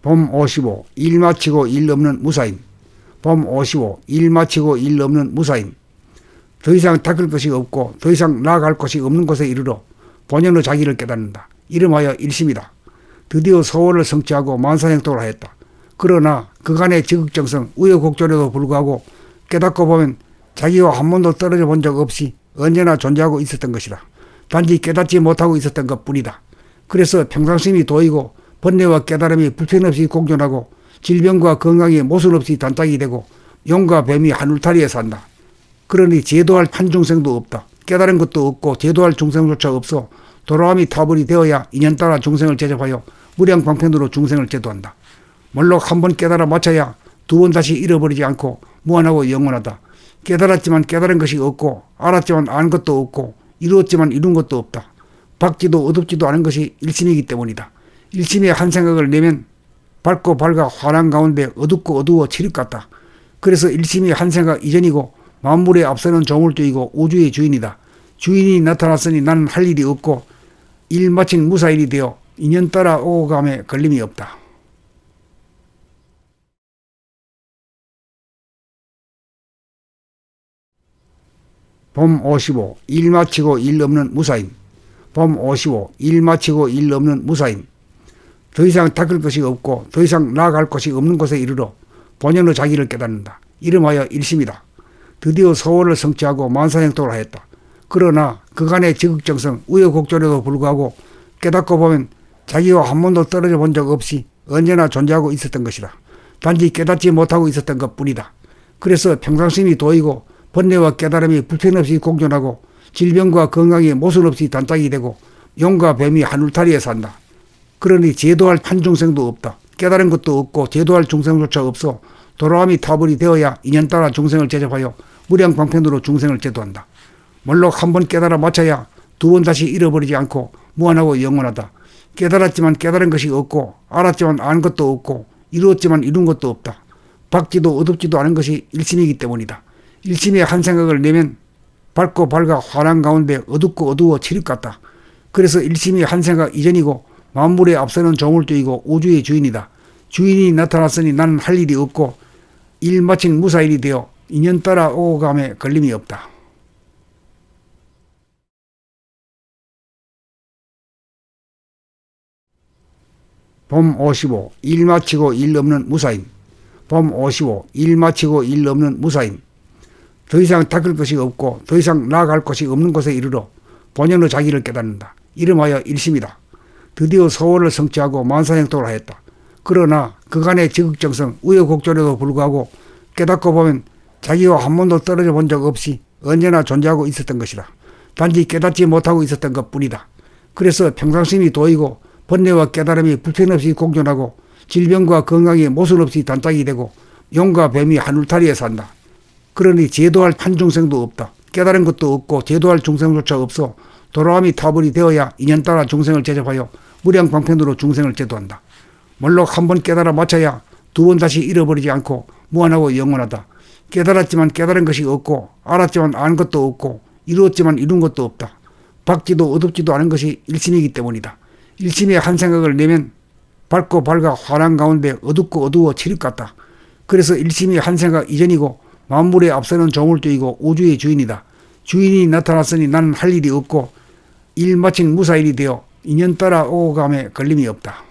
봄 55. 일 마치고 일 없는 무사임. 봄 55. 일 마치고 일 없는 무사임. 더 이상 닦을 것이 없고 더 이상 나아갈 곳이 없는 곳에 이르러 본연의 자기를 깨닫는다. 이름하여 일심이다. 드디어 소원을 성취하고 만사행동을 하였다. 그러나 그간의 지극정성 우여곡절에도 불구하고 깨닫고 보면 자기와 한 번도 떨어져 본 적 없이 언제나 존재하고 있었던 것이다. 단지 깨닫지 못하고 있었던 것뿐이다. 그래서 평상심이 도이고 번뇌와 깨달음이 불편없이 공존하고 질병과 건강이 모순없이 단짝이 되고 용과 뱀이 한 울타리에 산다. 그러니 제도할 한 중생도 없다. 깨달은 것도 없고 제도할 중생조차 없어 돌아옴이 타불이 되어야 인연따라 중생을 제접하여 무량방편으로 중생을 제도한다. 물론 한 번 깨달아 마쳐야 두 번 다시 잃어버리지 않고 무한하고 영원하다. 깨달았지만 깨달은 것이 없고 알았지만 아는 것도 없고 이루었지만 이룬 것도 없다. 밝지도 어둡지도 않은 것이 일심이기 때문이다. 일심의 한 생각을 내면 밝고 밝아 환한 가운데 어둡고 어두워 칠흑 같다. 그래서 일심이 한 생각 이전이고 만물에 앞서는 조물주이고 우주의 주인이다. 주인이 나타났으니 나는 할 일이 없고 일 마친 무사일이 되어 인연 따라 오고 감에 걸림이 없다. 봄 55. 일 마치고 일 없는 무사임. 봄 55. 일 마치고 일 없는 무사임. 더 이상 닦을 것이 없고 더 이상 나아갈 곳이 없는 곳에 이르러 본연의 자기를 깨닫는다. 이름하여 일심이다. 드디어 소원을 성취하고 만사행동을 하였다. 그러나 그간의 지극정성 우여곡절에도 불구하고 깨닫고 보면 자기와 한 번도 떨어져 본 적 없이 언제나 존재하고 있었던 것이다. 단지 깨닫지 못하고 있었던 것뿐이다. 그래서 평상심이 도이고 번뇌와 깨달음이 불편없이 공존하고 질병과 건강이 모순없이 단짝이 되고 용과 뱀이 한 울타리에 산다. 그러니 제도할 한 중생도 없다. 깨달은 것도 없고 제도할 중생조차 없어 돌아옴이 타불이 되어야 인연 따라 중생을 제접하여 무량방편으로 중생을 제도한다. 물론 한 번 깨달아 마쳐야 두 번 다시 잃어버리지 않고 무한하고 영원하다. 깨달았지만 깨달은 것이 없고 알았지만 아는 것도 없고 이루었지만 이룬 것도 없다. 밝지도 어둡지도 않은 것이 일심이기 때문이다. 일심의 한 생각을 내면 밝고 밝아 환한 가운데 어둡고 어두워 칠흑 같다. 그래서 일심이 한 생각 이전이고 만물에 앞서는 조물주이고 우주의 주인이다. 주인이 나타났으니 나는 할 일이 없고 일 마친 무사일이 되어 인연 따라 오고 감에 걸림이 없다. 봄 55. 일 마치고 일 없는 무사임. 봄 55. 일 마치고 일 없는 무사임. 더 이상 닦을 것이 없고 더 이상 나아갈 곳이 없는 곳에 이르러 본연의 자기를 깨닫는다. 이름하여 일심이다. 드디어 소원을 성취하고 만사행동을 하였다. 그러나 그간의 지극정성 우여곡절에도 불구하고 깨닫고 보면 자기와 한 번도 떨어져 본 적 없이 언제나 존재하고 있었던 것이다. 단지 깨닫지 못하고 있었던 것뿐이다. 그래서 평상심이 도이고 번뇌와 깨달음이 불편없이 공존하고 질병과 건강이 모순없이 단짝이 되고 용과 뱀이 한 울타리에 산다. 그러니 제도할 한 중생도 없다. 깨달은 것도 없고 제도할 중생조차 없어 돌아옴이 타불이 되어야 인연 따라 중생을 제접하여 무량방편으로 중생을 제도한다. 물론 한 번 깨달아 마쳐야 두 번 다시 잃어버리지 않고 무한하고 영원하다. 깨달았지만 깨달은 것이 없고 알았지만 아는 것도 없고 이루었지만 이룬 것도 없다. 밝지도 어둡지도 않은 것이 일심이기 때문이다. 일심의 한 생각을 내면 밝고 밝아 환한 가운데 어둡고 어두워 칠흑 같다. 그래서 일심이 한 생각 이전이고 만물에 앞서는 조물주이고 우주의 주인이다. 주인이 나타났으니 나는 할 일이 없고 일 마친 무사일이 되어 인연 따라 오고 감에 걸림이 없다.